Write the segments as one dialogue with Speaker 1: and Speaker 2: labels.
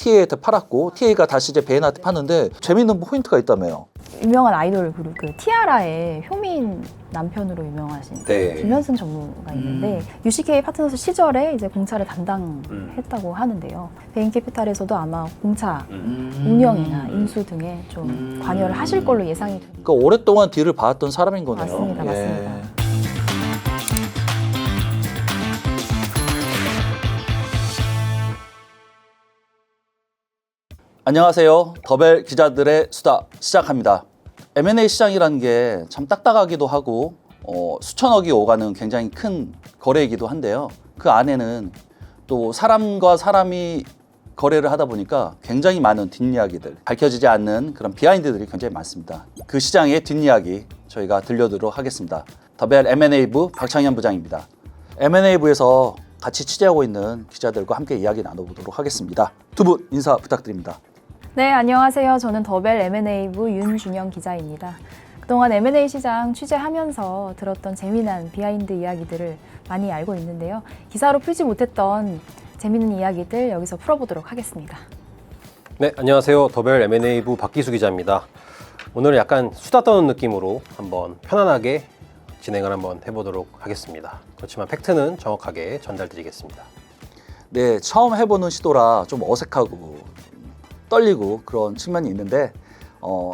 Speaker 1: TA한테 팔았고 TA가 다시 이제 베인한테 파는데 재밌는 포인트가 있다며요.
Speaker 2: 유명한 아이돌 그룹 그 티아라의 효민 남편으로 유명하신
Speaker 3: 네.
Speaker 2: 김현승 전무가 있는데 UCK 파트너스 시절에 이제 공차를 담당했다고 하는데요. 베인캐피탈에서도 아마 공차 운영이나 인수 등에 좀 관여를 하실 걸로 예상이 됩니다.
Speaker 1: 그러니까 오랫동안 딜을 봐왔던 사람인 거네요.
Speaker 2: 맞습니다, 맞습니다.
Speaker 1: 안녕하세요. 더벨 기자들의 수다 시작합니다. M&A 시장이라는 게 참 딱딱하기도 하고 수천억이 오가는 굉장히 큰 거래이기도 한데요. 그 안에는 또 사람과 사람이 거래를 하다 보니까 굉장히 많은 뒷이야기들, 밝혀지지 않는 그런 비하인드들이 굉장히 많습니다. 그 시장의 뒷이야기 저희가 들려드리도록 하겠습니다. 더벨 M&A부 박창현 부장입니다. M&A부에서 같이 취재하고 있는 기자들과 함께 이야기 나눠보도록 하겠습니다. 두 분 인사 부탁드립니다.
Speaker 2: 네, 안녕하세요. 저는 더벨 M&A부 윤준영 기자입니다. 그동안 M&A 시장 취재하면서 들었던 재미난 비하인드 이야기들을 많이 알고 있는데요. 기사로 풀지 못했던 재미있는 이야기들 여기서 풀어보도록 하겠습니다.
Speaker 3: 네, 안녕하세요. 더벨 M&A부 박기수 기자입니다. 오늘 약간 수다 떠는 느낌으로 한번 편안하게 진행을 한번 해보도록 하겠습니다. 그렇지만 팩트는 정확하게 전달드리겠습니다.
Speaker 1: 네, 처음 해보는 시도라 좀 어색하고 떨리고 그런 측면이 있는데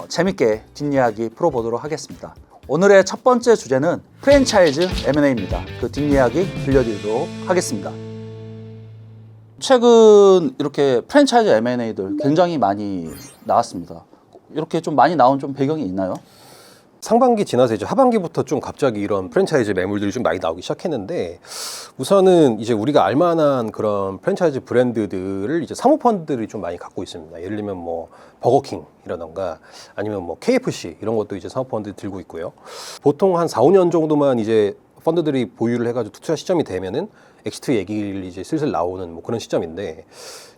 Speaker 1: 재밌게 뒷이야기 풀어보도록 하겠습니다. 오늘의 첫 번째 주제는 프랜차이즈 M&A입니다. 그 뒷이야기 들려드리도록 하겠습니다. 최근 이렇게 프랜차이즈 M&A들 굉장히 많이 나왔습니다. 이렇게 좀 많이 나온 좀 배경이 있나요?
Speaker 3: 상반기 지나서 이제 하반기부터 좀 갑자기 이런 프랜차이즈 매물들이 좀 많이 나오기 시작했는데, 우선은 이제 우리가 알만한 그런 프랜차이즈 브랜드들을 이제 사모펀드들이 좀 많이 갖고 있습니다. 예를 들면 뭐 버거킹이라던가 아니면 뭐 KFC 이런 것도 이제 사모펀드 들고 있고요. 보통 한 4, 5년 정도만 이제 펀드들이 보유를 해가지고 투자 시점이 되면은 엑시트 얘기를 이제 슬슬 나오는 뭐 그런 시점인데,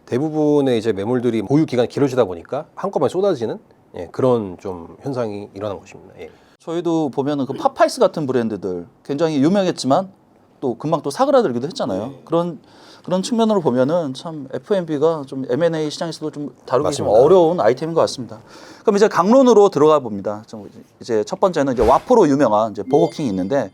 Speaker 3: 대부분의 이제 매물들이 보유 기간이 길어지다 보니까 한꺼번에 쏟아지는 그런 좀 현상이 일어난 것입니다.
Speaker 1: 저희도 보면은 그 파파이스 같은 브랜드들 굉장히 유명했지만 또 금방 또 사그라들기도 했잖아요. 그런 측면으로 보면은 참 F&B가 좀 M&A 시장에서도 좀 다루기 좀 어려운 아이템인 것 같습니다. 그럼 이제 강론으로 들어가 봅니다. 이제 첫 번째는 이제 와퍼로 유명한 이제 버거킹이 있는데,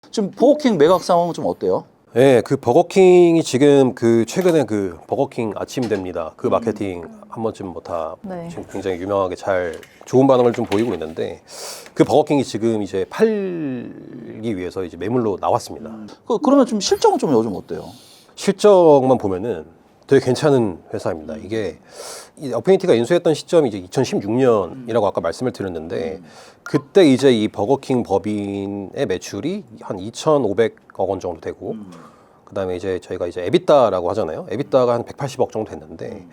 Speaker 1: 지금 버거킹 매각 상황은 좀 어때요?
Speaker 3: 네, 그 버거킹이 지금 그 최근에 그 버거킹 아침 됩니다. 그 마케팅 한 번쯤 뭐 다
Speaker 2: 네.
Speaker 3: 지금 굉장히 유명하게 잘 좋은 반응을 좀 보이고 있는데, 그 버거킹이 지금 이제 팔기 위해서 이제 매물로 나왔습니다.
Speaker 1: 그러면 좀 실적은 좀 요즘 어때요?
Speaker 3: 실적만 보면은 되게 괜찮은 회사입니다. 이게 이 어페니티가 인수했던 시점이 이제 2016년이라고 아까 말씀을 드렸는데, 그때 이제 이 버거킹 법인의 매출이 한 2,500억 원 정도 되고, 그다음에 이제 저희가 이제 에비타라고 하잖아요. 에비타가 한 180억 정도 됐는데,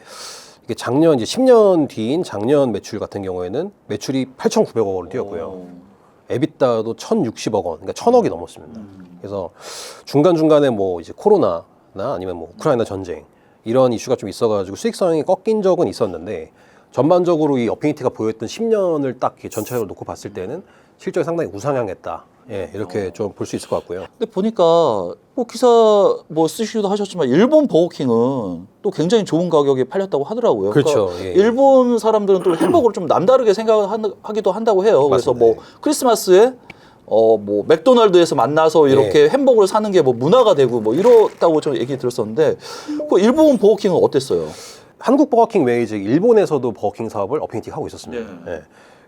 Speaker 3: 이게 작년 이제 10년 뒤인 작년 매출 같은 경우에는 매출이 8,900억 원을 뛰었고요. 에비타도 1,060억 원, 그러니까 1,000억이 넘었습니다. 그래서 중간중간에 뭐 이제 코로나나 아니면 뭐 우크라이나 전쟁 이런 이슈가 좀 있어가지고 수익성이 꺾인 적은 있었는데, 전반적으로 이 어페니티가 보였던 10년을 딱 전체적으로 놓고 봤을 때는 실적이 상당히 우상향했다. 이렇게 좀 볼 수 있을 것 같고요.
Speaker 1: 근데 보니까 뭐 기사 뭐 쓰시기도 하셨지만 일본 버거킹은 또 굉장히 좋은 가격에 팔렸다고 하더라고요.
Speaker 3: 그렇죠.
Speaker 1: 그러니까
Speaker 3: 예.
Speaker 1: 일본 사람들은 또 햄버거를 좀 남다르게 생각하기도 한다고 해요. 그래서
Speaker 3: 맞습니다.
Speaker 1: 뭐 크리스마스에 뭐 맥도날드에서 만나서 이렇게 햄버거를 사는 게 뭐 문화가 되고 뭐 이렇다고 저 얘기 들었었는데, 그 일본 버거킹은 어땠어요?
Speaker 3: 한국 버거킹 외에 이제 일본에서도 버거킹 사업을 어페니티가 하고 있었습니다.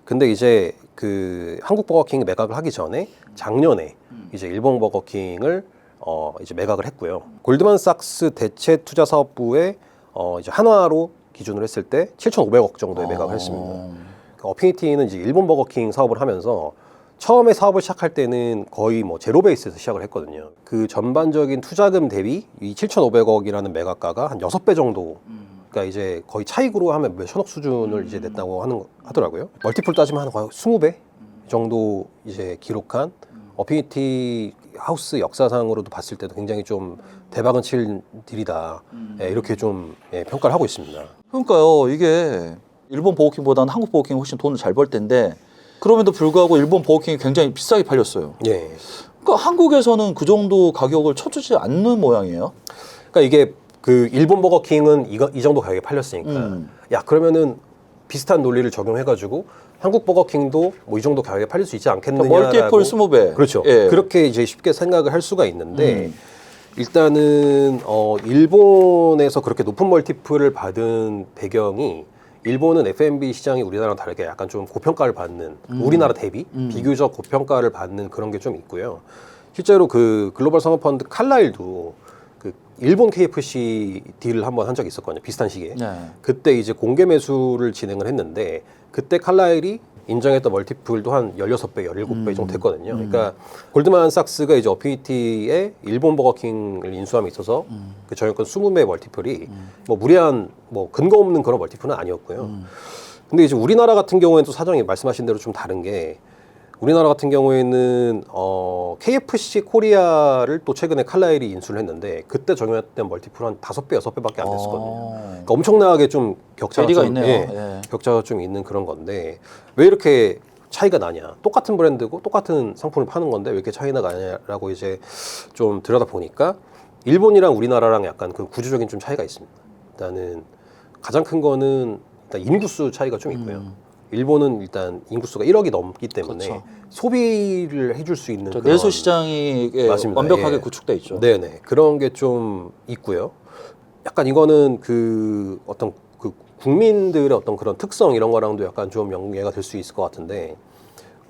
Speaker 3: 근데 이제 그 한국 버거킹 매각을 하기 전에 작년에 이제 일본 버거킹을 이제 매각을 했고요. 골드만삭스 대체 투자 사업부에 이제 한화로 기준으로 했을 때 7,500억 정도에 매각을 했습니다. 그러니까 어페니티는 이제 일본 버거킹 사업을 하면서 처음에 사업을 시작할 때는 거의 뭐 제로 베이스에서 시작을 했거든요. 그 전반적인 투자금 대비 이 7,500억이라는 매각가가 한 6배 정도, 그러니까 이제 거의 차익으로 하면 몇천억 수준을 이제 냈다고 하더라고요. 멀티플 따지면 한 거의 20배 정도 이제 기록한 어피니티 하우스 역사상으로도 봤을 때도 굉장히 좀 대박은 칠 딜이다. 이렇게 좀 평가를 하고 있습니다.
Speaker 1: 그러니까요, 이게 일본 버거킹보다는 한국 버거킹이 훨씬 돈을 잘 벌 텐데, 그럼에도 불구하고 일본 버거킹이 굉장히 비싸게 팔렸어요.
Speaker 3: 예.
Speaker 1: 그러니까 한국에서는 그 정도 가격을 쳐주지 않는 모양이에요.
Speaker 3: 그러니까 이게 그 일본 버거킹은 이 정도 가격에 팔렸으니까 야 그러면은 비슷한 논리를 적용해가지고 한국 버거킹도 뭐 이 정도 가격에 팔릴 수 있지 않겠느냐라고.
Speaker 1: 그러니까 멀티플 20배.
Speaker 3: 그렇죠.
Speaker 1: 예.
Speaker 3: 그렇게 이제 쉽게 생각을 할 수가 있는데 일단은 일본에서 그렇게 높은 멀티플을 받은 배경이 일본은 F&B 시장이 우리나라랑 다르게 약간 좀 고평가를 받는 우리나라 대비 비교적 고평가를 받는 그런 게 좀 있고요. 실제로 그 글로벌 상업펀드 칼라일도 그 일본 KFC 딜을 한번 한 적이 있었거든요. 비슷한 시기에.
Speaker 1: 네.
Speaker 3: 그때 이제 공개 매수를 진행을 했는데 그때 칼라일이 인정했던 멀티플도 한 16배, 17배 정도 됐거든요. 그러니까 골드만삭스가 이제 어피니티에 일본 버거킹을 인수함에 있어서 그 저희권 20배 멀티플이 뭐 무리한 뭐 근거 없는 그런 멀티플은 아니었고요. 근데 이제 우리나라 같은 경우에는 또 사정이 말씀하신 대로 좀 다른 게 우리나라 같은 경우에는 KFC 코리아를 또 최근에 칼라일이 인수를 했는데 그때 적용했던 멀티플 한 5배, 6배밖에 안 됐었거든요. 그러니까 엄청나게 좀 격차가
Speaker 1: 괴리가
Speaker 3: 좀,
Speaker 1: 있네요.
Speaker 3: 예,
Speaker 1: 예.
Speaker 3: 격차가 좀 있는 그런 건데 왜 이렇게 차이가 나냐? 똑같은 브랜드고 똑같은 상품을 파는 건데 왜 이렇게 차이가 나냐라고 이제 좀 들여다 보니까 일본이랑 우리나라랑 약간 그 구조적인 좀 차이가 있습니다. 일단은 가장 큰 거는 일단 인구수 차이가 좀 있고요. 일본은 일단 인구수가 1억이 넘기 때문에
Speaker 1: 그렇죠.
Speaker 3: 소비를 해줄 수 있는 그런
Speaker 1: 내수 시장이
Speaker 3: 맞습니다.
Speaker 1: 완벽하게
Speaker 3: 예.
Speaker 1: 구축돼 있죠.
Speaker 3: 네네 그런 게 좀 있고요. 약간 이거는 그 어떤 그 국민들의 어떤 그런 특성 이런 거랑도 약간 좀 연계가 될 수 있을 것 같은데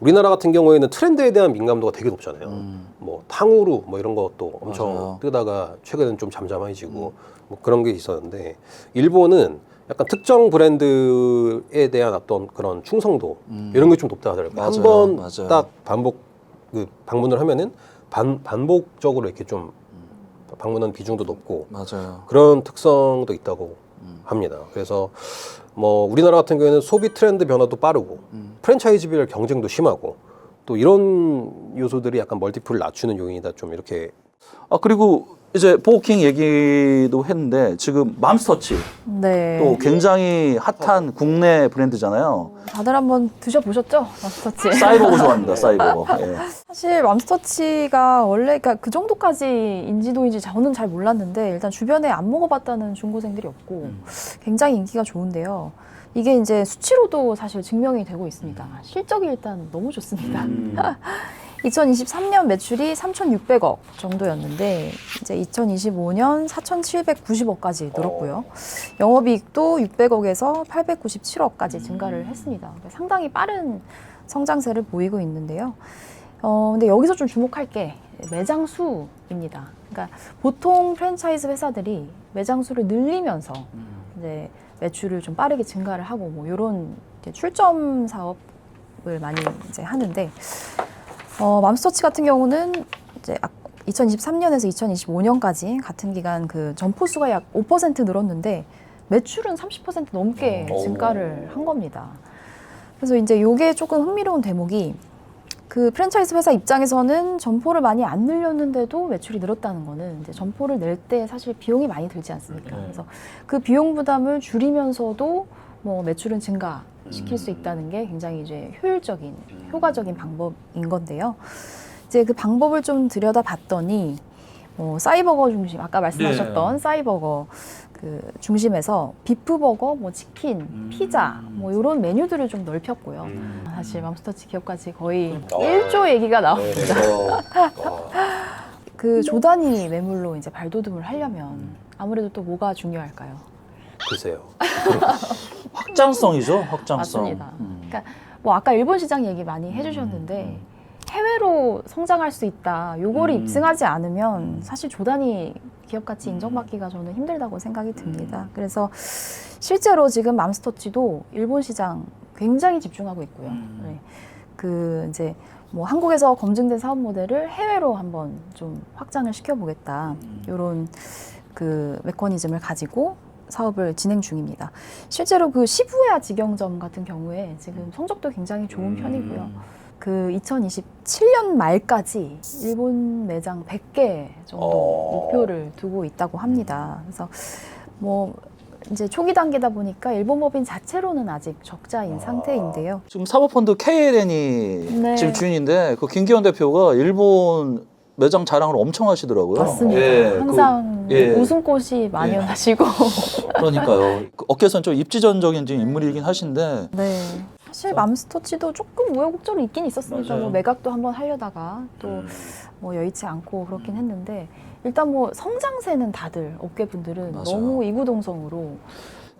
Speaker 3: 우리나라 같은 경우에는 트렌드에 대한 민감도가 되게 높잖아요. 뭐 탕후루 뭐 이런 것도 엄청
Speaker 1: 맞아요.
Speaker 3: 뜨다가 최근엔 좀 잠잠해지고 뭐 그런 게 있었는데 일본은 약간 특정 브랜드에 대한 어떤 그런 충성도 이런 게 좀 높다 하더라고요.
Speaker 1: 맞아요.
Speaker 3: 한 번
Speaker 1: 맞아요.
Speaker 3: 딱 방문을 하면은 반복적으로 이렇게 좀 방문하는 비중도 높고
Speaker 1: 맞아요.
Speaker 3: 그런 특성도 있다고 합니다. 그래서 뭐 우리나라 같은 경우에는 소비 트렌드 변화도 빠르고 프랜차이즈별 경쟁도 심하고 또 이런 요소들이 약간 멀티플을 낮추는 요인이다 좀 이렇게.
Speaker 1: 그리고 이제 버거킹 얘기도 했는데 지금 맘스터치
Speaker 2: 네.
Speaker 1: 또 굉장히 핫한 국내 브랜드잖아요.
Speaker 2: 다들 한번 드셔보셨죠? 맘스터치.
Speaker 1: 싸이버거 좋아합니다. 싸이버거. 예.
Speaker 2: 사실 맘스터치가 원래 그러니까 그 정도까지 인지도인지 저는 잘 몰랐는데 일단 주변에 안 먹어봤다는 중고생들이 없고 굉장히 인기가 좋은데요. 이게 이제 수치로도 사실 증명이 되고 있습니다. 실적이 일단 너무 좋습니다. 2023년 매출이 3,600억 정도였는데 이제 2025년 4,790억까지 늘었고요. 영업이익도 600억에서 897억까지 증가를 했습니다. 그러니까 상당히 빠른 성장세를 보이고 있는데요. 근데 여기서 좀 주목할 게 매장 수입니다. 그러니까 보통 프랜차이즈 회사들이 매장 수를 늘리면서 이제 매출을 좀 빠르게 증가를 하고 뭐 이런 출점 사업을 많이 이제 하는데 맘스터치 같은 경우는 이제 2023년에서 2025년까지 같은 기간 그 점포 수가 약 5% 늘었는데 매출은 30% 넘게 증가를 한 겁니다. 그래서 이제 이게 조금 흥미로운 대목이 그 프랜차이즈 회사 입장에서는 점포를 많이 안 늘렸는데도 매출이 늘었다는 거는 이제 점포를 낼 때 사실 비용이 많이 들지 않습니까? 그래서 그 비용 부담을 줄이면서도 뭐 매출은 증가시킬 수 있다는 게 굉장히 이제 효과적인 방법인 건데요. 이제 그 방법을 좀 들여다봤더니 싸이버거 중심, 아까 말씀하셨던 싸이버거 그 중심에서 비프버거, 뭐 치킨, 피자 뭐 이런 메뉴들을 좀 넓혔고요. 사실 맘스터치 기업까지 거의 1조 얘기가 나옵니다. 그 조단위 매물로 이제 발돋움을 하려면 아무래도 또 뭐가 중요할까요?
Speaker 3: 글쎄요.
Speaker 1: 확장성이죠. 확장성.
Speaker 2: 맞습니다. 그러니까 뭐 아까 일본 시장 얘기 많이 해주셨는데 해외로 성장할 수 있다. 요거를 입증하지 않으면 사실 조단위 기업가치 인정받기가 저는 힘들다고 생각이 듭니다. 그래서 실제로 지금 맘스터치도 일본 시장 굉장히 집중하고 있고요. 네. 그 이제 뭐 한국에서 검증된 사업 모델을 해외로 한번 좀 확장을 시켜보겠다. 이런 그 메커니즘을 가지고 사업을 진행 중입니다. 실제로 그 시부야 직영점 같은 경우에 지금 성적도 굉장히 좋은 편이고요. 그 2027년 말까지 일본 매장 100개 정도 목표를 두고 있다고 합니다. 그래서 뭐 이제 초기 단계다 보니까 일본 법인 자체로는 아직 적자인 상태인데요.
Speaker 1: 지금 사모펀드 KLN이
Speaker 2: 네.
Speaker 1: 지금 주인인데 그 김기현 대표가 일본 매장 자랑을 엄청 하시더라고요.
Speaker 2: 맞습니다.
Speaker 1: 예,
Speaker 2: 항상
Speaker 1: 예.
Speaker 2: 웃음꽃이 만연하시고
Speaker 1: 그러니까요. 그 업계에서는 좀 입지전적인 지금 인물이긴 하신데
Speaker 2: 네. 사실 맘스터치도 조금 우여곡절이 있긴 있었습니다.
Speaker 1: 맞아요.
Speaker 2: 뭐 매각도 한번 하려다가 또 뭐 여의치 않고 그렇긴 했는데 일단 뭐 성장세는 다들 업계 분들은
Speaker 1: 맞아요.
Speaker 2: 너무 이구동성으로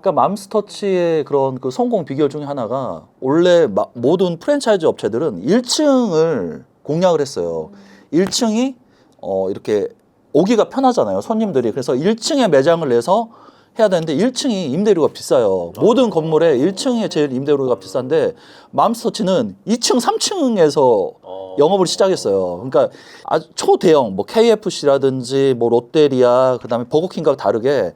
Speaker 1: 그러니까 맘스터치의 그런 그 성공 비결 중에 하나가 원래 모든 프랜차이즈 업체들은 1층을 공략을 했어요. 1층이 이렇게 오기가 편하잖아요. 손님들이. 그래서 1층에 매장을 내서 해야 되는데 1층이 임대료가 비싸요. 모든 건물에 1층에 제일 임대료가 비싼데 맘스터치는 2층, 3층에서 영업을 시작했어요. 그러니까 아주 초대형 뭐 KFC라든지 뭐 롯데리아 그다음에 버거킹과 다르게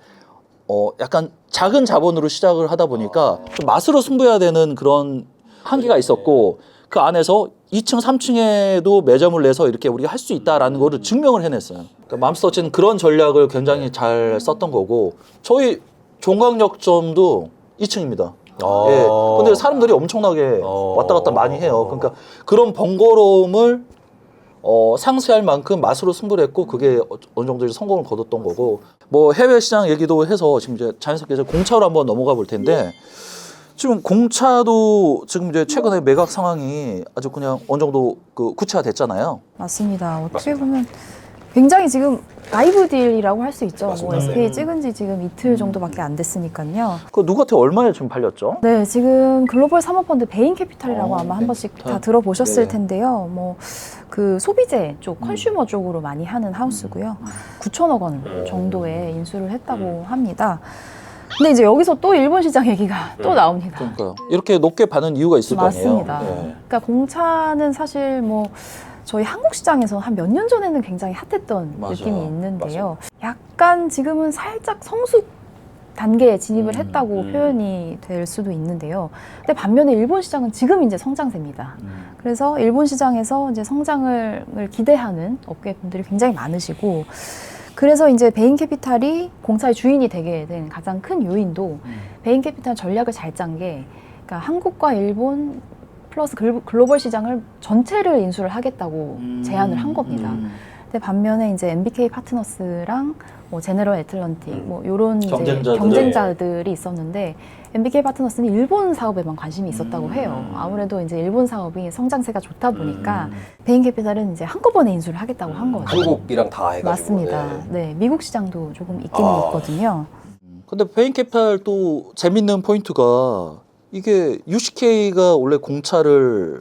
Speaker 1: 약간 작은 자본으로 시작을 하다 보니까 좀 맛으로 승부해야 되는 그런 한계가 있었고 그 안에서 2층, 3층에도 매점을 내서 이렇게 우리가 할 수 있다라는 거를 증명을 해냈어요. 그러니까 맘스터치는 그런 전략을 굉장히 잘 썼던 거고 저희 종강역점도 2층입니다. 예. 근데 사람들이 엄청나게 왔다 갔다 많이 해요. 그러니까 그런 번거로움을 상쇄할 만큼 맛으로 승부를 했고 그게 어느 정도 성공을 거뒀던 거고 뭐 해외 시장 얘기도 해서 지금 이제 자연스럽게 이제 공차로 한번 넘어가 볼 텐데 지금 공차도 지금 이제 최근에 매각 상황이 아주 그냥 어느 정도 그 구체화 됐잖아요.
Speaker 2: 맞습니다. 어떻게 보면 굉장히 지금 라이브 딜이라고 할 수 있죠. 뭐
Speaker 3: 맞습니다.
Speaker 2: SK 찍은 지 지금 이틀 정도밖에 안 됐으니까요.
Speaker 1: 그 누구한테 얼마에 지금 팔렸죠?
Speaker 2: 네, 지금 글로벌 사모펀드 베인캐피탈이라고 아마 한 번씩 다 들어보셨을
Speaker 1: 네.
Speaker 2: 텐데요. 뭐 그 소비재 쪽, 컨슈머 쪽으로 많이 하는 하우스고요. 9천억 원 정도의 인수를 했다고 합니다. 근데 이제 여기서 또 일본 시장 얘기가 또 나옵니다.
Speaker 1: 그러니까요. 이렇게 높게 받는 이유가 있을 거 아니에요.
Speaker 2: 맞습니다.
Speaker 1: 네.
Speaker 2: 그러니까 공차는 사실 뭐 저희 한국 시장에서 한 몇 년 전에는 굉장히 핫했던
Speaker 1: 맞아요.
Speaker 2: 느낌이 있는데요. 약간 지금은 살짝 성숙 단계에 진입을 했다고 표현이 될 수도 있는데요. 근데 반면에 일본 시장은 지금 이제 성장세입니다. 그래서 일본 시장에서 이제 성장을 기대하는 업계분들이 굉장히 많으시고 그래서 이제 베인캐피탈이 공차의 주인이 되게 된 가장 큰 요인도 베인캐피탈 전략을 잘 짠 게 그러니까 한국과 일본 플러스 글로벌 시장을 전체를 인수를 하겠다고 제안을 한 겁니다. 근데 반면에 이제 MBK 파트너스랑 뭐 제너럴 애틀랜틱 뭐 이런 경쟁자들이 있었는데 MBK 파트너스는 일본 사업에만 관심이 있었다고 해요. 아무래도 이제 일본 사업이 성장세가 좋다 보니까 베인캐피탈은 이제 한꺼번에 인수를 하겠다고 한 거죠.
Speaker 3: 한국이랑 다 해가지고.
Speaker 2: 맞습니다. 네, 미국 시장도 조금 있기는 있거든요.
Speaker 1: 근데 베인캐피탈 또 재밌는 포인트가 이게 UCK가 원래 공차를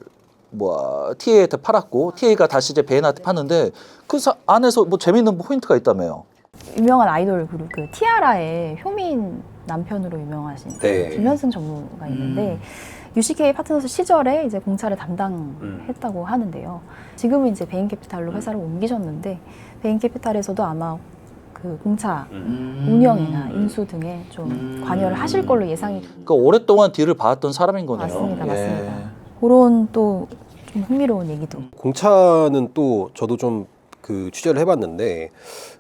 Speaker 1: 뭐 TA한테 팔았고 TA가 다시 이제 베인한테 파는데 그 안에서 뭐 재밌는 포인트가 있다며요.
Speaker 2: 유명한 아이돌 그룹 그 티아라의 효민 남편으로 유명하신
Speaker 3: 네.
Speaker 2: 김현승 전무가 있는데 UCK 파트너스 시절에 이제 공차를 담당했다고 하는데요. 지금은 이제 베인캐피탈로 회사를 옮기셨는데 베인캐피탈에서도 아마 그 공차 운영이나 인수 등에 좀 관여를 하실 걸로 예상이 됩니다.
Speaker 1: 그러니까 오랫동안 뒤를 봐왔던 사람인 거네요.
Speaker 2: 맞습니다,
Speaker 1: 예.
Speaker 2: 맞습니다. 그런 또 좀 흥미로운 얘기도.
Speaker 3: 공차는 또 저도 좀 그 취재를 해봤는데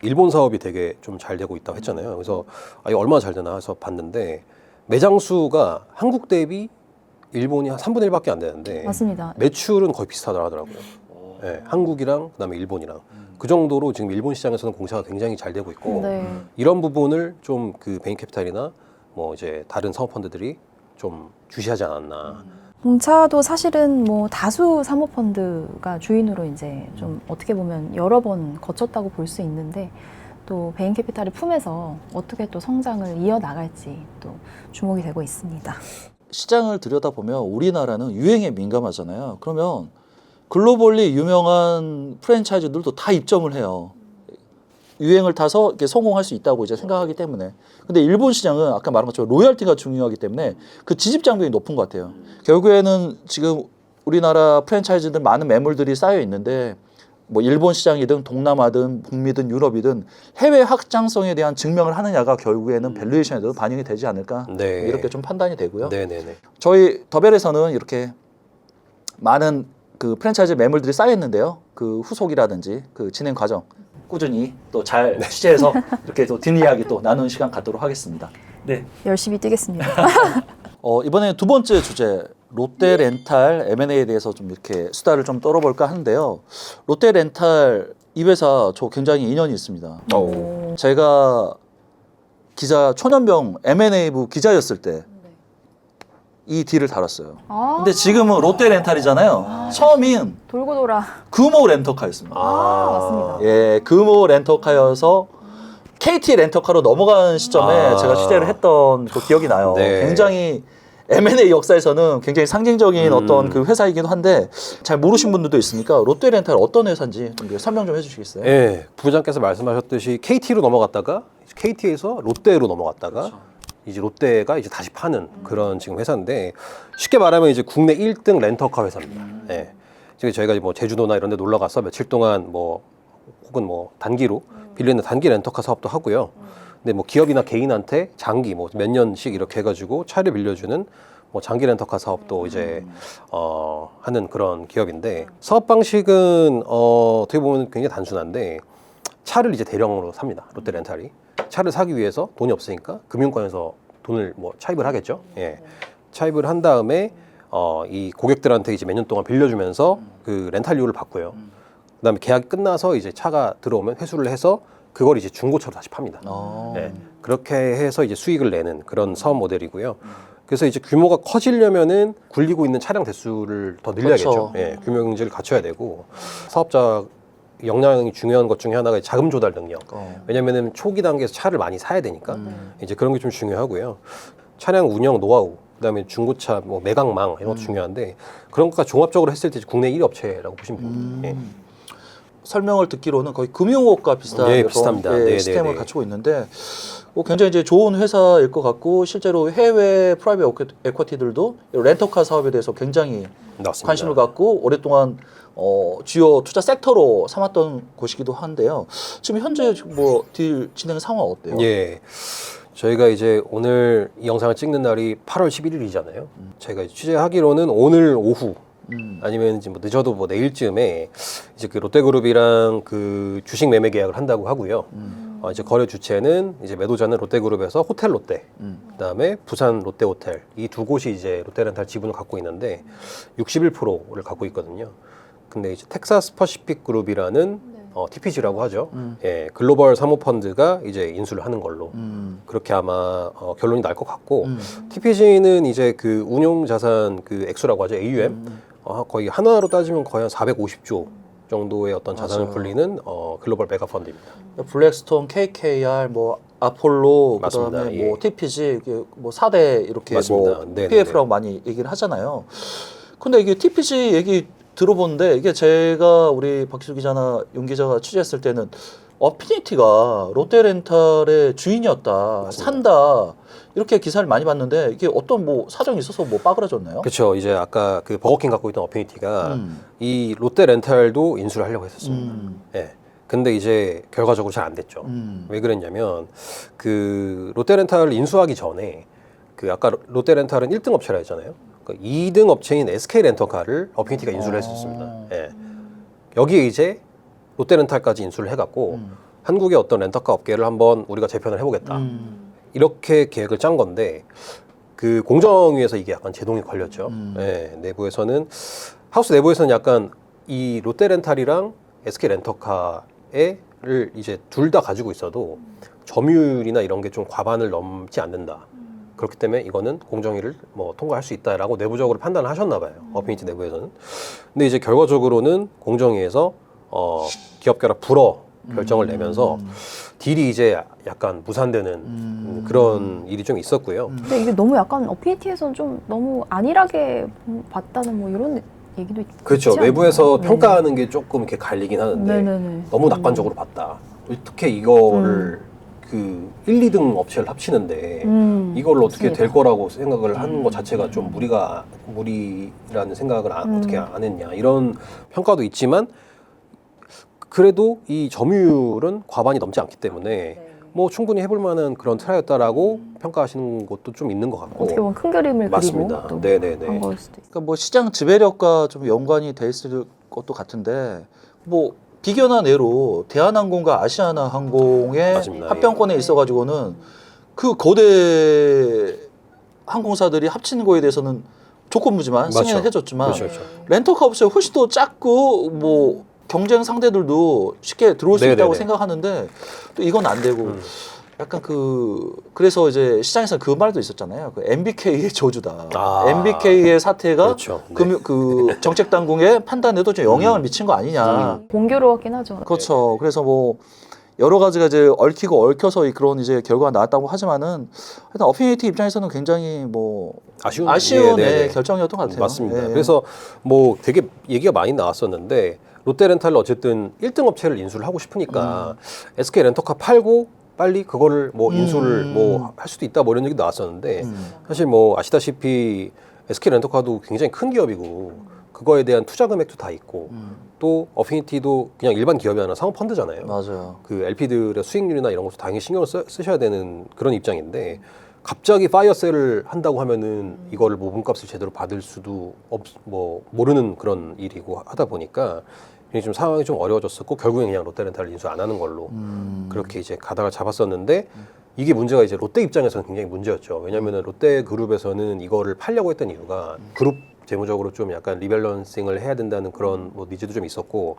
Speaker 3: 일본 사업이 되게 좀 잘 되고 있다고 했잖아요. 그래서 이거 얼마나 잘 되나 해서 봤는데 매장 수가 한국 대비 일본이 한 3분의 1밖에 안 되는데
Speaker 2: 맞습니다.
Speaker 3: 매출은 거의 비슷하더라 하더라고요. 네, 한국이랑 그다음에 일본이랑 그 정도로 지금 일본 시장에서는 공차가 굉장히 잘 되고 있고
Speaker 2: 네.
Speaker 3: 이런 부분을 좀 그 베인캐피탈이나 뭐 이제 다른 사모펀드들이 좀 주시하지 않았나.
Speaker 2: 공차도 사실은 뭐 다수 사모펀드가 주인으로 이제 좀 어떻게 보면 여러 번 거쳤다고 볼 수 있는데 또 베인캐피탈을 품에서 어떻게 또 성장을 이어나갈지 또 주목이 되고 있습니다.
Speaker 1: 시장을 들여다보면 우리나라는 유행에 민감하잖아요. 그러면 글로벌리 유명한 프랜차이즈들도 다 입점을 해요. 유행을 타서 이렇게 성공할 수 있다고 이제 생각하기 때문에. 근데 일본 시장은 아까 말한 것처럼 로열티가 중요하기 때문에 그 지집 장벽이 높은 것 같아요. 결국에는 지금 우리나라 프랜차이즈들 많은 매물들이 쌓여 있는데 뭐 일본 시장이든 동남아든 북미든 유럽이든 해외 확장성에 대한 증명을 하느냐가 결국에는 밸류에이션에도 반영이 되지 않을까
Speaker 3: 네.
Speaker 1: 이렇게 좀 판단이 되고요.
Speaker 3: 네네네.
Speaker 1: 저희 더벨에서는 이렇게 많은 그 프랜차이즈 매물들이 쌓여 있는데요. 그 후속이라든지 그 진행 과정 꾸준히 또 잘 취재해서 이렇게 또 뒷이야기 또 나누는 시간 갖도록 하겠습니다. 네.
Speaker 2: 열심히 뛰겠습니다.
Speaker 1: 이번에 두 번째 주제 롯데렌탈 M&A에 대해서 좀 이렇게 수다를 좀 떨어볼까 하는데요. 롯데렌탈 이 회사 저 굉장히 인연이 있습니다.
Speaker 2: 오.
Speaker 1: 제가 기자 초년병 M&A부 기자였을 때 이 딜을 달았어요.
Speaker 2: 아,
Speaker 1: 근데 지금은 롯데 렌탈이잖아요. 처음인
Speaker 2: 돌고 돌아.
Speaker 1: 금호 렌터카였습니다.
Speaker 2: 맞습니다.
Speaker 1: 예, 금호 렌터카여서 KT 렌터카로 넘어간 시점에 제가 취재를 했던 그 기억이 나요.
Speaker 3: 네.
Speaker 1: 굉장히 M&A 역사에서는 굉장히 상징적인 어떤 그 회사이기도 한데 잘 모르신 분들도 있으니까 롯데 렌탈 어떤 회사인지 좀 설명 좀 해주시겠어요?
Speaker 3: 예, 부장께서 말씀하셨듯이 KT로 넘어갔다가 KT에서 롯데로 넘어갔다가
Speaker 1: 그렇죠.
Speaker 3: 이제 롯데가 이제 다시 파는 그런 지금 회사인데 쉽게 말하면 이제 국내 1등 렌터카 회사입니다. 예. 지금 저희가 뭐 제주도나 이런 데 놀러 가서 며칠 동안 뭐 혹은 뭐 단기로 빌리는 단기 렌터카 사업도 하고요. 근데 뭐 기업이나 개인한테 장기 뭐 몇 년씩 이렇게 해가지고 차를 빌려주는 뭐 장기 렌터카 사업도 이제 하는 그런 기업인데 사업 방식은 어떻게 보면 굉장히 단순한데 차를 이제 대량으로 삽니다. 롯데 렌탈이 차를 사기 위해서 돈이 없으니까 금융권에서 돈을 뭐 차입을 하겠죠. 예. 차입을 한 다음에 이 고객들한테 이제 몇 년 동안 빌려주면서 그 렌탈료를 받고요. 그다음에 계약이 끝나서 이제 차가 들어오면 회수를 해서 그걸 이제 중고차로 다시 팝니다. 네. 그렇게 해서 이제 수익을 내는 그런 사업 모델이고요. 그래서 이제 규모가 커지려면은 굴리고 있는 차량 대수를 더 늘려야겠죠.
Speaker 1: 그렇죠.
Speaker 3: 예, 규모 경제를 갖춰야 되고 사업자 역량이 중요한 것 중에 하나가 자금 조달 능력. 왜냐면은 초기 단계에서 차를 많이 사야 되니까 이제 그런 게 좀 중요하고요. 차량 운영 노하우, 그다음에 중고차 뭐 매각망 이런 것도 중요한데 그런 것과 종합적으로 했을 때 국내 1위 업체라고 보시면 됩니다. 예.
Speaker 1: 설명을 듣기로는 거의 금융업과 비슷한
Speaker 3: 네,
Speaker 1: 어떤,
Speaker 3: 비슷합니다.
Speaker 1: 예,
Speaker 3: 네,
Speaker 1: 시스템을
Speaker 3: 네, 네.
Speaker 1: 갖추고 있는데 굉장히 이제 좋은 회사일 것 같고 실제로 해외 프라이빗 에쿼티들도 렌터카 사업에 대해서 굉장히
Speaker 3: 맞습니다.
Speaker 1: 관심을 갖고 오랫동안 주요 투자 섹터로 삼았던 곳이기도 한데요. 지금 현재 뭐 딜 진행 상황 어때요?
Speaker 3: 예. 저희가 이제 오늘 이 영상을 찍는 날이 8월 11일이잖아요. 저희가 이제 취재하기로는 오늘 오후 아니면 이제 뭐 늦어도 뭐 내일쯤에 이제 그 롯데그룹이랑 그 주식 매매 계약을 한다고 하고요. 이제 거래 주체는 이제 매도자는 롯데그룹에서 호텔 롯데, 그다음에 부산 롯데호텔 이 두 곳이 이제 롯데렌탈 지분을 갖고 있는데 61%를 갖고 있거든요. 근데 이제 텍사스 퍼시픽 그룹이라는 TPG라고 하죠. 예, 글로벌 사모펀드가 이제 인수를 하는 걸로 그렇게 아마 결론이 날 것 같고 TPG는 이제 그 운용 자산 그 액수라고 하죠. AUM 거의 하나로 따지면 거의 한 450조 정도의 어떤 자산을
Speaker 1: 맞아요.
Speaker 3: 굴리는 글로벌 메가 펀드입니다.
Speaker 1: 블랙스톤, KKR, 뭐 아폴로,
Speaker 3: 맞습니다.
Speaker 1: 그다음에
Speaker 3: 예.
Speaker 1: 뭐 TPG 이게 뭐 4대 이렇게
Speaker 3: 맞습니다.
Speaker 1: 뭐
Speaker 3: 네네네.
Speaker 1: PF라고 많이 얘기를 하잖아요. 근데 이게 TPG 얘기 들어보는데 이게 제가 우리 박희수 기자나 윤 기자가 취재했을 때는 어피니티가 롯데렌탈의 주인이었다,
Speaker 3: 맞습니다.
Speaker 1: 산다 이렇게 기사를 많이 봤는데 이게 어떤 뭐 사정이 있어서 뭐 빠그라졌나요?
Speaker 3: 그렇죠. 이제 아까 그 버거킹 갖고 있던 어피니티가 이 롯데렌탈도 인수를 하려고 했었습니다. 예. 근데 이제 결과적으로 잘 안 됐죠. 왜 그랬냐면 그 롯데렌탈을 인수하기 전에 그 아까 롯데렌탈은 1등 업체라 했잖아요. 그 2등 업체인 SK렌터카를 어피니티가 인수를 했었습니다. 예. 여기에 이제 롯데렌탈까지 인수를 해갖고 한국의 어떤 렌터카 업계를 한번 우리가 재편을 해보겠다. 이렇게 계획을 짠 건데 그 공정위에서 이게 약간 제동이 걸렸죠. 예. 내부에서는 하우스 내부에서는 약간 이 롯데렌탈이랑 SK렌터카를 이제 둘 다 가지고 있어도 점유율이나 이런 게 좀 과반을 넘지 않는다. 그렇기 때문에 이거는 공정위를 뭐 통과할 수 있다라고 내부적으로 판단을 하셨나 봐요. 어피니티 내부에서는. 근데 이제 결과적으로는 공정위에서 기업 결합 불허 결정을 내면서 딜이 이제 약간 무산되는 그런 일이 좀 있었고요.
Speaker 2: 근데 이게 너무 약간 어피니티에서는 좀 너무 안일하게 봤다는 뭐 이런 얘기도 있지
Speaker 3: 그렇죠.
Speaker 2: 않나요?
Speaker 3: 외부에서
Speaker 2: 네.
Speaker 3: 평가하는 게 조금 이렇게 갈리긴 하는데
Speaker 2: 네네네.
Speaker 3: 너무 낙관적으로 봤다. 어떻게 이거를 그 1, 2등 업체를 합치는데 이걸로 어떻게
Speaker 2: 맞습니다.
Speaker 3: 될 거라고 생각을 하는 것 자체가 좀 무리라는 생각을 어떻게 안 했냐 이런 평가도 있지만 그래도 이 점유율은 과반이 넘지 않기 때문에 뭐 충분히 해볼 만한 그런 트라이였다라고 평가하시는 것도 좀 있는 것 같고
Speaker 2: 어떻게 보면 큰 그림을
Speaker 3: 맞습니다.
Speaker 2: 그리고 또
Speaker 3: 네네네.
Speaker 2: 한 거일 수도 있어요.
Speaker 1: 그러니까 뭐 시장 지배력과 좀 연관이 돼 있을 것도 같은데 뭐 비견한 예로 대한항공과 아시아나항공의
Speaker 3: 맞습니다.
Speaker 1: 합병권에 있어가지고는 그 거대 항공사들이 합치는 거에 대해서는 조건부지만
Speaker 3: 맞죠.
Speaker 1: 승인을 해줬지만
Speaker 3: 그렇죠, 그렇죠.
Speaker 1: 렌터카 업체가 훨씬 더 작고 뭐 경쟁 상대들도 쉽게 들어올 수
Speaker 3: 네네네.
Speaker 1: 있다고 생각하는데 또 이건 안 되고 약간 그래서 이제 시장에서 그 말도 있었잖아요. 그 MBK의 저주다. MBK의 사태가
Speaker 3: 그렇죠. 네.
Speaker 1: 그 정책 당국의 판단에도 좀 영향을 미친 거 아니냐.
Speaker 2: 공교로웠긴 하죠.
Speaker 1: 그렇죠. 그래서 뭐 여러 가지가 이제 얽히고 얽혀서 그런 이제 결과가 나왔다고 하지만은 일단 어피니티 입장에서는 굉장히 뭐 아쉬운
Speaker 3: 네네네.
Speaker 1: 결정이었던 것 같아요.
Speaker 3: 맞습니다.
Speaker 1: 예.
Speaker 3: 그래서 뭐 되게 얘기가 많이 나왔었는데 롯데렌탈은 어쨌든 1등 업체를 인수를 하고 싶으니까 SK 렌터카 팔고 빨리 그거를 뭐 인수를 뭐 할 수도 있다 뭐 이런 얘기도 나왔었는데 사실 뭐 아시다시피 SK 렌터카도 굉장히 큰 기업이고 그거에 대한 투자 금액도 다 있고 또 어피니티도 그냥 일반 기업이 아니라 상업 펀드잖아요.
Speaker 1: 맞아요.
Speaker 3: 그 LP들의 수익률이나 이런 것도 당연히 신경을 쓰셔야 되는 그런 입장인데 갑자기 파이어셀을 한다고 하면은 이거를 뭐 몸값을 제대로 받을 수도 모르는 그런 일이고 하다 보니까 좀 상황이 좀 어려워졌었고 결국엔 그냥 롯데렌탈을 인수 안 하는 걸로 그렇게 이제 가닥을 잡았었는데 이게 문제가 이제 롯데 입장에서는 굉장히 문제였죠. 왜냐하면 롯데 그룹에서는 이거를 팔려고 했던 이유가 그룹 재무적으로 좀 약간 리밸런싱을 해야 된다는 그런 뭐 니즈도 좀 있었고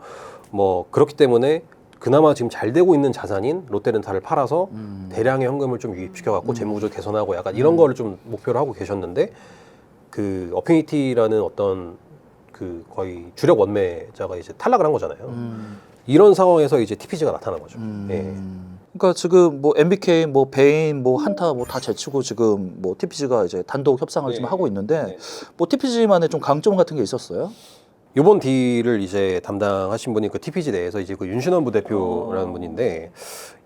Speaker 3: 뭐 그렇기 때문에 그나마 지금 잘 되고 있는 자산인 롯데렌탈을 팔아서 대량의 현금을 좀 유입시켜갖고 재무구조 개선하고 약간 이런 거를 좀 목표로 하고 계셨는데 그 어피니티라는 어떤 그 거의 주력 원매자가 이제 탈락을 한 거잖아요. 이런 상황에서 이제 TPG가 나타난 거죠. 예.
Speaker 1: 그러니까 지금 뭐 MBK, 뭐 베인, 뭐 한타 뭐 다 제치고 지금 뭐 TPG가 이제 단독 협상을 지금 하고 있는데 뭐 TPG만의 좀 강점 같은 게 있었어요?
Speaker 3: 이번 딜을 이제 담당하신 분이 그 TPG 내에서 이제 그 윤신원 부대표라는 분인데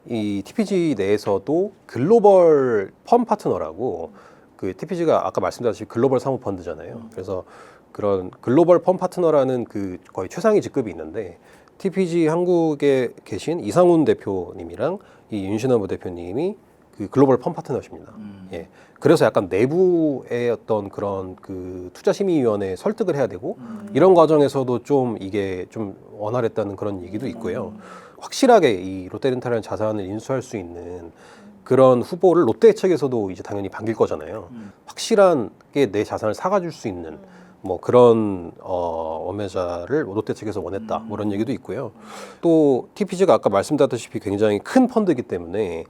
Speaker 3: 이 TPG 내에서도 글로벌 펀 파트너라고 그 TPG가 아까 말씀드렸듯이 글로벌 사모 펀드잖아요. 그래서 그런 글로벌 펀 파트너라는 그 거의 최상위 직급이 있는데 TPG 한국에 계신 이상훈 대표님이랑 이 윤신원 부대표님이 그 글로벌 펀 파트너십니다. 예. 그래서 약간 내부의 어떤 그런 그 투자심의위원회 설득을 해야 되고 이런 과정에서도 좀 이게 좀 원활했다는 그런 얘기도 있고요. 확실하게 이 롯데렌탈이라는 자산을 인수할 수 있는 그런 후보를 롯데 측에서도 이제 당연히 반길 거잖아요. 확실하게 내 자산을 사가줄 수 있는 뭐 그런 원매자를 롯데 측에서 원했다 뭐 이런 얘기도 있고요. 또 TPG가 아까 말씀드렸다시피 굉장히 큰 펀드이기 때문에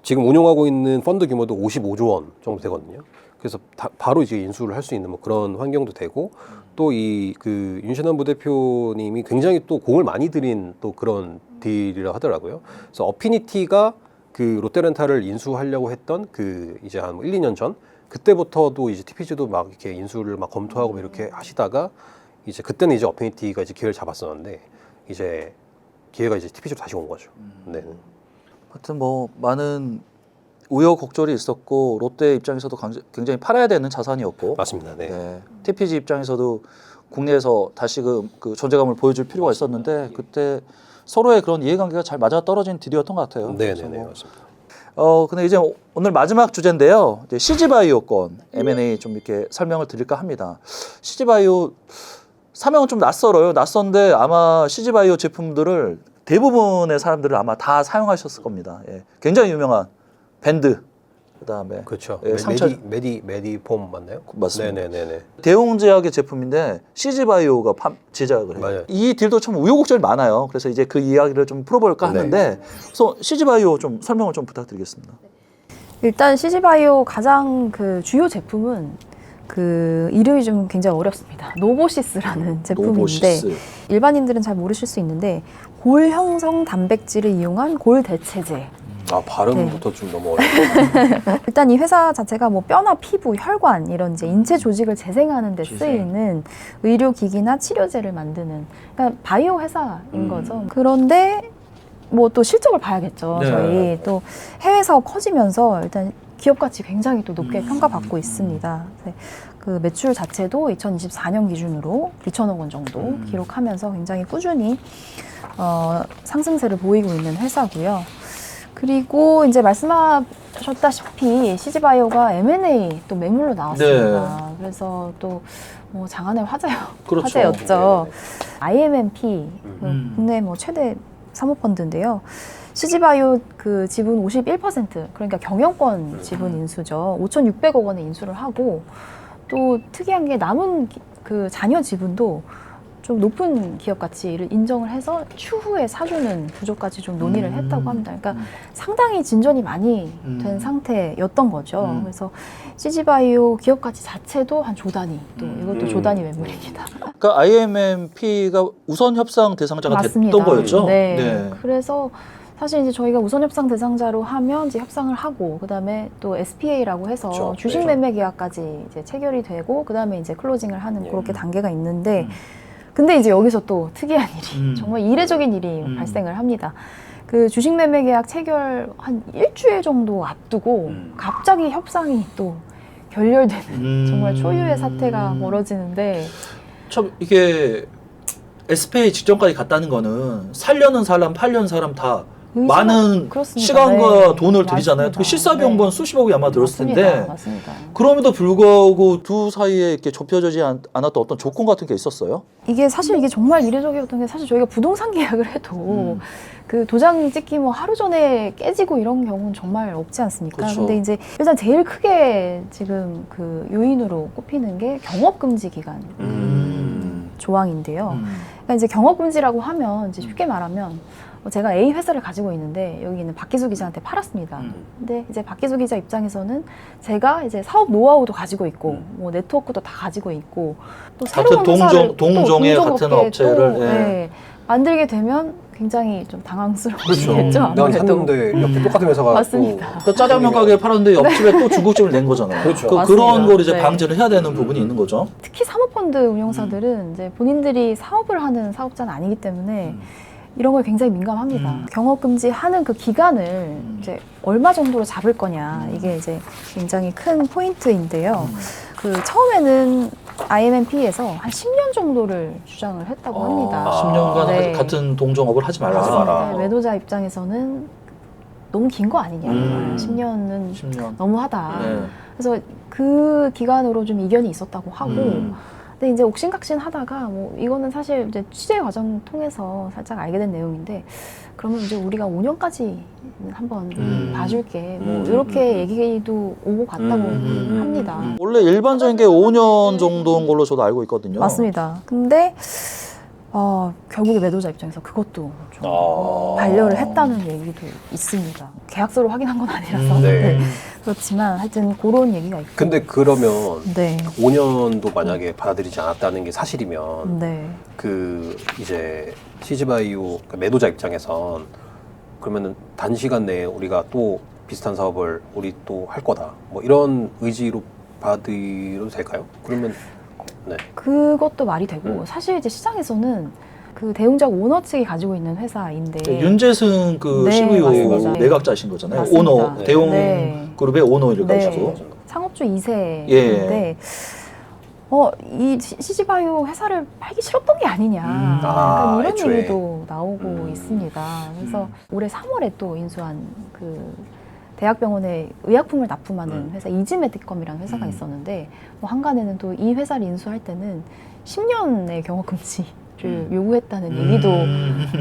Speaker 3: 지금 운용하고 있는 펀드 규모도 55조 원 정도 되거든요. 그래서 바로 이제 인수를 할 수 있는 뭐 그런 환경도 되고 또 이 그 윤신원 부대표님이 굉장히 또 공을 많이 들인 또 그런 딜이라 하더라고요. 그래서 어피니티가 그 롯데렌탈을 인수하려고 했던 그 이제 한 1, 2년 전 그때부터도 이제 TPG도 막 이렇게 인수를 막 검토하고 이렇게 하시다가 이제 그때는 이제 어피니티가 이제 기회를 잡았었는데 이제 기회가 이제 TPG로 다시 온 거죠. 네.
Speaker 1: 하여튼 뭐 많은 우여곡절이 있었고 롯데 입장에서도 굉장히 팔아야 되는 자산이었고
Speaker 3: 맞습니다. 네.
Speaker 1: TPG 입장에서도 국내에서 다시 그 존재감을 보여줄 필요가 있었는데 그때 서로의 그런 이해관계가 잘 맞아떨어진 딜이었던 것 같아요.
Speaker 3: 네네네
Speaker 1: 뭐,
Speaker 3: 맞습니다.
Speaker 1: 근데 이제 오늘 마지막 주제인데요. 이제 CG바이오 건 M&A 좀 이렇게 설명을 드릴까 합니다. CG바이오 사명은 좀 낯설어요. 낯선데 아마 CG바이오 제품들을 대부분의 사람들은 아마 다 사용하셨을 겁니다. 예. 굉장히 유명한 밴드, 그다음에
Speaker 3: 그렇죠.
Speaker 1: 예,
Speaker 3: 메디폼 맞나요?
Speaker 1: 맞습니다.
Speaker 3: 네네네네.
Speaker 1: 대웅제약의 제품인데 CG바이오가 제작을 해요.
Speaker 3: 맞아요.
Speaker 1: 이 딜도 참 우여곡절이 많아요. 그래서 이제 그 이야기를 좀 풀어볼까 하는데 그래서 CG바이오 좀 설명을 좀 부탁드리겠습니다.
Speaker 2: 일단 CG바이오 가장 그 주요 제품은 그 이름이 좀 굉장히 어렵습니다. 노보시스라는 제품인데
Speaker 1: 노보시스.
Speaker 2: 일반인들은 잘 모르실 수 있는데 골 형성 단백질을 이용한 골 대체제.
Speaker 3: 발음부터 좀 너무 어려워요.
Speaker 2: 일단 이 회사 자체가 뭐 뼈나 피부, 혈관 이런 이제 인체 조직을 재생하는 데 쓰이는 의료기기나 치료제를 만드는 그러니까 바이오 회사인 거죠. 그런데 뭐 또 실적을 봐야겠죠.
Speaker 1: 네.
Speaker 2: 저희 또 해외 사업 커지면서 일단 기업 가치 굉장히 또 높게 평가받고 있습니다. 그 매출 자체도 2024년 기준으로 2천억 원 정도 기록하면서 굉장히 꾸준히 상승세를 보이고 있는 회사고요. 그리고 이제 말씀하셨다시피 CG바이오가 M&A 또 매물로 나왔습니다.
Speaker 1: 네.
Speaker 2: 그래서 또 뭐 장안의
Speaker 1: 그렇죠.
Speaker 2: 화제였죠. IMMP 국내 뭐 최대 사모펀드인데요. CG바이오 그 지분 51% 그러니까 경영권 지분 인수죠. 5,600억 원의 인수를 하고 또 특이한 게 남은 그 잔여 지분도 좀 높은 기업 가치를 인정을 해서 추후에 사주는 구조까지 좀 논의를 했다고 합니다. 그러니까 상당히 진전이 많이 된 상태였던 거죠. 그래서 CG바이오 기업 가치 자체도 한 조 단위, 또 이것도 조 단위 매물입니다.
Speaker 1: 그러니까 IMMP가 우선 협상 대상자가
Speaker 2: 맞습니다.
Speaker 1: 됐던 거였죠.
Speaker 2: 네. 그래서 사실 이제 저희가 우선 협상 대상자로 하면 이제 협상을 하고 그다음에 또 SPA라고 해서
Speaker 3: 그렇죠.
Speaker 2: 주식
Speaker 3: 네.
Speaker 2: 매매 계약까지 이제 체결이 되고 그다음에 이제 클로징을 하는
Speaker 3: 예.
Speaker 2: 그렇게 단계가 있는데 근데 이제 여기서 또 특이한 일이 정말 이례적인 일이 발생을 합니다. 그 주식 매매 계약 체결 한 일주일 정도 앞두고 갑자기 협상이 또 결렬되는 정말 초유의 사태가 벌어지는데
Speaker 4: 참 이게 SPA 직전까지 갔다는 거는 살려는 사람, 팔려는 사람 다 많은
Speaker 2: 그렇습니다.
Speaker 4: 시간과
Speaker 2: 네.
Speaker 4: 돈을 들이잖아요.
Speaker 2: 맞습니다.
Speaker 4: 그 실사병번
Speaker 2: 네.
Speaker 4: 수십억이 아마 들었을
Speaker 2: 맞습니다.
Speaker 4: 텐데
Speaker 2: 맞습니다.
Speaker 4: 그럼에도 불구하고 두 사이에 이렇게 좁혀지지 않았던 어떤 조건 같은 게 있었어요?
Speaker 2: 이게 사실 이게 정말 이례적이었던 게 사실 저희가 부동산 계약을 해도 그 도장 찍기 뭐 하루 전에 깨지고 이런 경우는 정말 없지 않습니까?
Speaker 4: 그렇죠.
Speaker 2: 근데 이제 일단 제일 크게 지금 그 요인으로 꼽히는 게 경업금지 기간 조항인데요. 그러니까 이제 경업금지라고 하면 이제 쉽게 말하면 제가 A 회사를 가지고 있는데 여기 있는 박기수 기자한테 팔았습니다. 근데 이제 박기수 기자 입장에서는 제가 이제 사업 노하우도 가지고 있고 뭐 네트워크도 다 가지고 있고 또
Speaker 4: 같은
Speaker 2: 새로운 회사를 또
Speaker 4: 동종의 같은
Speaker 2: 동종업계에
Speaker 4: 업체를,
Speaker 2: 또,
Speaker 4: 예.
Speaker 2: 네, 만들게 되면 굉장히 좀 당황스러우시겠죠.
Speaker 3: 그렇죠. 내가
Speaker 2: 아무래도.
Speaker 3: 샀는데 옆에 똑같은 회사가
Speaker 2: 맞습니다.
Speaker 4: 그 짜장면 가게 팔았는데 옆집에 또 중국집을 낸 거잖아요.
Speaker 3: 그렇죠.
Speaker 4: 그런
Speaker 2: 맞습니다.
Speaker 4: 걸 이제
Speaker 2: 네.
Speaker 4: 방지를 해야 되는 부분이 있는 거죠.
Speaker 2: 특히 사모펀드 운용사들은 이제 본인들이 사업을 하는 사업자는 아니기 때문에 이런 걸 굉장히 민감합니다. 경업금지 하는 그 기간을 이제 얼마 정도로 잡을 거냐 이게 이제 굉장히 큰 포인트인데요. 그 처음에는 IMMP에서 한 10년 정도를 주장을 했다고 합니다.
Speaker 4: 10년간
Speaker 2: 네.
Speaker 4: 같은 동종업을 하지 말라.
Speaker 3: 맞습니다.
Speaker 2: 네, 매도자 입장에서는 너무 긴 거 아니냐. 10년은
Speaker 4: 10년.
Speaker 2: 너무하다.
Speaker 4: 네.
Speaker 2: 그래서 그 기간으로 좀 이견이 있었다고 하고 근데 이제 옥신각신 하다가 뭐 이거는 사실 이제 취재 과정 통해서 살짝 알게 된 내용인데 그러면 이제 우리가 5년까지 한번 봐줄게 뭐 이렇게 얘기도 오고 갔다고 합니다.
Speaker 4: 원래 일반적인 게 5년 정도인 걸로 저도 알고 있거든요.
Speaker 2: 맞습니다. 근데 결국에 매도자 입장에서 그것도 좀 반려를 했다는 얘기도 있습니다. 계약서로 확인한 건 아니라서
Speaker 3: 네.
Speaker 2: 네. 그렇지만 하여튼 그런 얘기가 있고
Speaker 3: 근데 그러면
Speaker 2: 네.
Speaker 3: 5년도 만약에 받아들이지 않았다는 게 사실이면
Speaker 2: 네.
Speaker 3: 그 이제 CG바이오 그러니까 매도자 입장에선 그러면은 단시간 내에 우리가 또 비슷한 사업을 우리 또 할 거다 뭐 이런 의지로 받아도 될까요? 그러면 네.
Speaker 2: 그것도 말이 되고 사실 이제 시장에서는 그 대웅작 오너 측이 가지고 있는 회사인데
Speaker 4: 그 윤재승 그
Speaker 2: 네,
Speaker 4: CEO
Speaker 2: 맞습니다.
Speaker 4: 내각자신 거잖아요.
Speaker 2: 맞습니다.
Speaker 4: 오너
Speaker 3: 네.
Speaker 4: 대웅
Speaker 2: 네.
Speaker 4: 그룹의 오너를
Speaker 2: 네.
Speaker 4: 가지고.
Speaker 2: 창업주 2세인데
Speaker 4: 예.
Speaker 2: 이 CG바이오 회사를 팔기 싫었던 게 아니냐 약간 이런
Speaker 3: 애초에.
Speaker 2: 얘기도 나오고 있습니다. 그래서 올해 3월에 또 인수한 그 대학병원에 의약품을 납품하는 회사 이지메디컴이라는 회사가 있었는데 뭐 한간에는 또 이 회사를 인수할 때는 10년의 경업금지를 요구했다는 얘기도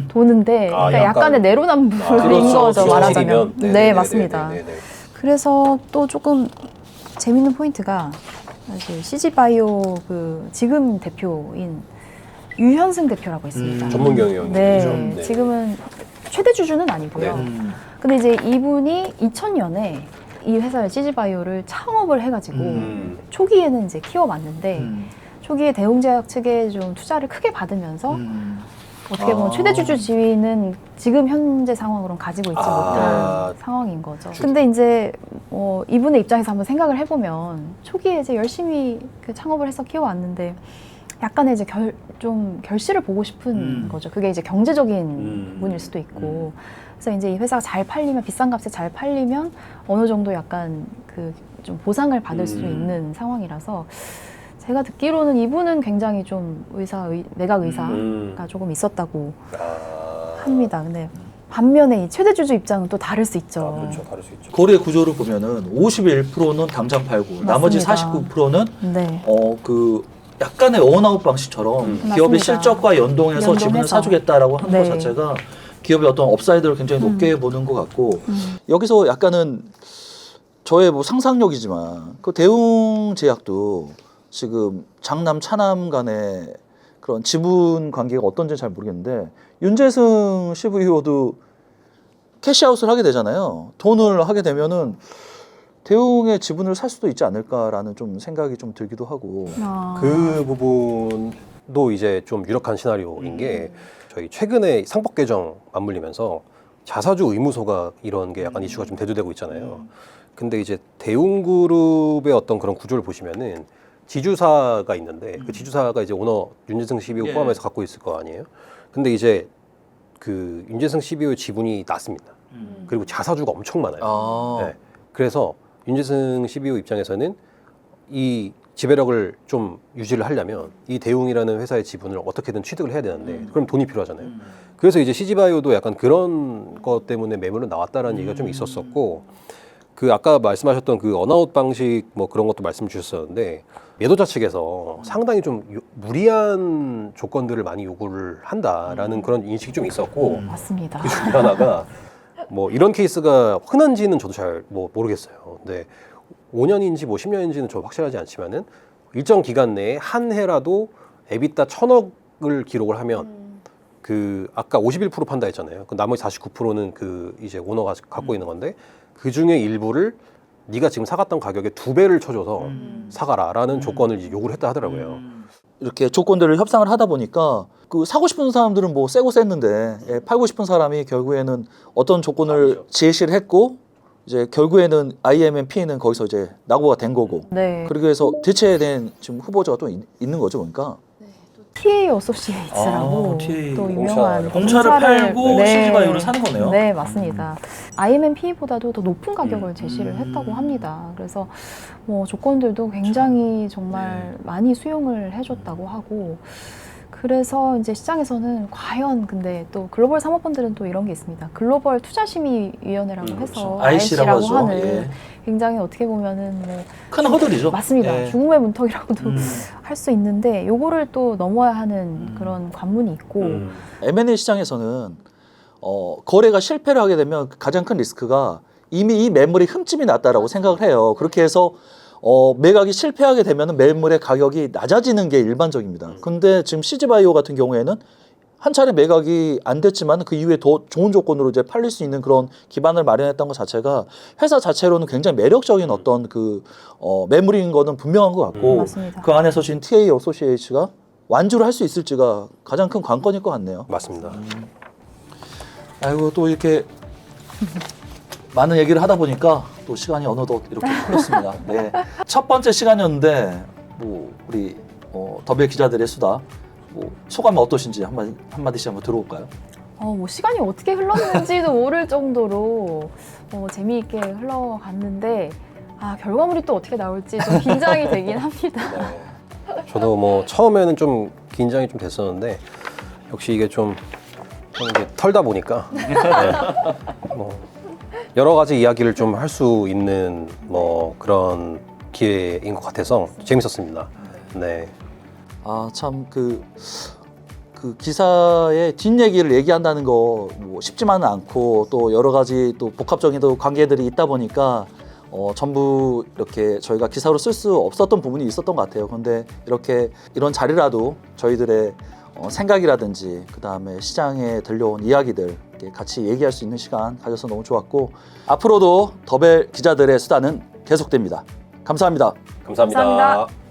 Speaker 2: 도는데 그러니까
Speaker 3: 약간-
Speaker 2: 약간의 내로남불인
Speaker 3: 그렇죠.
Speaker 2: 거죠 말하자면.
Speaker 3: 네,
Speaker 2: 네, 맞습니다.
Speaker 3: 네네네네.
Speaker 2: 그래서 또 조금 재밌는 포인트가 사실 CG바이오 그 지금 대표인 유현승 대표라고 있습니다.
Speaker 3: 전문 경영이죠.
Speaker 2: 네, 지금은 최대 주주는 아니고요.
Speaker 3: 네.
Speaker 2: 근데 이제 이분이 2000년에 이 회사를 CG바이오를 창업을 해가지고 초기에는 이제 키워봤는데 초기에 대웅제약 측에 좀 투자를 크게 받으면서 어떻게 보면 최대 주주 지위는 지금 현재 상황으로는 가지고 있지 못한 상황인 거죠. 근데 이제 이분의 입장에서 한번 생각을 해보면 초기에 이제 열심히 그 창업을 해서 키워왔는데 약간의 이제 좀 결실을 보고 싶은 거죠. 그게 이제 경제적인 부분일 수도 있고. 그래서 이제 이 회사가 잘 팔리면 비싼 값에 잘 팔리면 어느 정도 약간 그 좀 보상을 받을 수 있는 상황이라서 제가 듣기로는 이분은 굉장히 좀 매각 의사가 조금 있었다고 합니다. 근데 반면에 이 최대 주주 입장은 또 다를 수 있죠.
Speaker 3: 그렇죠. 다를 수 있죠.
Speaker 4: 거래 구조를 보면은 51%는 당장 팔고 나머지
Speaker 2: 맞습니다.
Speaker 4: 49%는
Speaker 2: 네.
Speaker 4: 그 약간의 어나웃 방식처럼 기업의
Speaker 2: 맞습니다.
Speaker 4: 실적과 연동해서 지분을
Speaker 2: 연동해서.
Speaker 4: 사주겠다라고 하는
Speaker 2: 네.
Speaker 4: 것 자체가 기업의 어떤 업사이드를 굉장히 높게 보는 것 같고 여기서 약간은 저의 뭐 상상력이지만 그 대웅제약도 지금 장남 차남 간에
Speaker 1: 그런 지분 관계가 어떤지 잘 모르겠는데 윤재승 CVO도 캐시아웃을 하게 되잖아요. 돈을 하게 되면은 대웅의 지분을 살 수도 있지 않을까라는 좀 생각이 좀 들기도 하고.
Speaker 3: 그 부분도 이제 좀 유력한 시나리오인 게 저희 최근에 상법 개정 맞물리면서 자사주 의무소가 이런 게 약간 이슈가 좀 대두되고 있잖아요. 근데 이제 대웅그룹의 어떤 그런 구조를 보시면은 지주사가 있는데 그 지주사가 이제 오너 윤재승 CBO
Speaker 4: 예.
Speaker 3: 포함해서 갖고 있을 거 아니에요. 근데 이제 그 윤재승 CBO의 지분이 낮습니다. 그리고 자사주가 엄청 많아요.
Speaker 1: 아.
Speaker 3: 네. 그래서 윤재승 CBO 입장에서는 이 지배력을 좀 유지를 하려면 이 대웅이라는 회사의 지분을 어떻게든 취득을 해야 되는데 그럼 돈이 필요하잖아요. 그래서 이제 CG바이오도 약간 그런 것 때문에 매물은 나왔다라는 얘기가 좀 있었었고 그 아까 말씀하셨던 그 언아웃 방식 뭐 그런 것도 말씀 주셨었는데 매도자 측에서 상당히 좀 무리한 조건들을 많이 요구를 한다라는 그런 인식이 좀 있었고
Speaker 2: 맞습니다.
Speaker 3: 그 중에 하나가 뭐 이런 케이스가 흔한지는 저도 잘 뭐 모르겠어요. 근데 5년인지 뭐 10년인지는 저 확실하지 않지만은 일정 기간 내에 한 해라도 에비타 1,000억을 기록을 하면 그 아까 51% 판다 했잖아요. 그 나머지 49%는 그 이제 오너가 갖고 있는 건데 그 중에 일부를 네가 지금 사갔던 가격의 2배를 쳐줘서 사가라라는 조건을 이제 요구를 했다 하더라고요.
Speaker 1: 이렇게 조건들을 협상을 하다 보니까 그 사고 싶은 사람들은 뭐 세고 셌는데 예, 팔고 싶은 사람이 결국에는 어떤 조건을 제시를 했고 이제 결국에는 IMMP는 거기서 이제 낙오가 된 거고
Speaker 2: 네.
Speaker 1: 그러기 위해서 대체된 지금 후보자가 또 있는 거죠, 그러니까.
Speaker 2: TA 어소시에이츠라고
Speaker 4: TA.
Speaker 2: 또 유명한
Speaker 4: 공차를 팔고 CG바이오를 사는 거네요.
Speaker 2: 네, 맞습니다. IMMP보다도 더 높은 가격을 제시를 했다고 합니다. 그래서 뭐 조건들도 굉장히 정말 많이 수용을 해줬다고 하고 그래서 이제 시장에서는 과연 근데 또 글로벌 사모펀드는 또 이런 게 있습니다. 글로벌 투자심의위원회라고 해서
Speaker 1: IC라고 하죠.
Speaker 2: 하는
Speaker 1: 예.
Speaker 2: 굉장히 어떻게 보면은 뭐
Speaker 4: 큰 허들이죠.
Speaker 2: 맞습니다.
Speaker 1: 예.
Speaker 2: 죽음의 문턱이라고도
Speaker 4: 음.
Speaker 2: 할 수 있는데 요거를 또 넘어야 하는 그런 관문이 있고
Speaker 1: M&A 시장에서는 거래가 실패를 하게 되면 가장 큰 리스크가 이미 이 매물에 흠집이 났다라고 생각을 해요. 그렇게 해서 매각이 실패하게 되면 매물의 가격이 낮아지는 게 일반적입니다. 근데 지금 CG바이오 같은 경우에는 한 차례 매각이 안 됐지만 그 이후에 더 좋은 조건으로 이제 팔릴 수 있는 그런 기반을 마련했던 것 자체가 회사 자체로는 굉장히 매력적인 어떤 그 매물인 거는 분명한 것 같고
Speaker 2: 맞습니다.
Speaker 1: 그 안에서 지금 TA 어소시에이츠가 완주를 할 수 있을지가 가장 큰 관건일 것 같네요.
Speaker 3: 맞습니다.
Speaker 1: 아이고 또 이렇게 많은 얘기를 하다 보니까 또 시간이 어느덧 이렇게 흘렀습니다. 네. 첫 번째 시간이었는데 뭐 우리 더벨 기자들의 수다 뭐 소감이 어떠신지 한마디씩 한번 들어볼까요?
Speaker 2: 뭐 시간이 어떻게 흘렀는지도 모를 정도로 재미있게 흘러갔는데 결과물이 또 어떻게 나올지 좀 긴장이 되긴 합니다.
Speaker 3: 저도 뭐 처음에는 좀 긴장이 좀 됐었는데 역시 이게 좀 이게 털다 보니까 뭐 여러 가지 이야기를 좀 할 수 있는 뭐 그런 기회인 것 같아서 재밌었습니다. 네.
Speaker 1: 참 그 기사의 뒷얘기를 얘기한다는 거 뭐 쉽지만은 않고 또 여러 가지 또 복합적인 또 관계들이 있다 보니까 전부 이렇게 저희가 기사로 쓸 수 없었던 부분이 있었던 것 같아요. 그런데 이렇게 이런 자리라도 저희들의 생각이라든지 그 다음에 시장에 들려온 이야기들 이렇게 같이 얘기할 수 있는 시간 가져서 너무 좋았고 앞으로도 더벨 기자들의 수다는 계속됩니다. 감사합니다.
Speaker 3: 감사합니다.
Speaker 2: 감사합니다.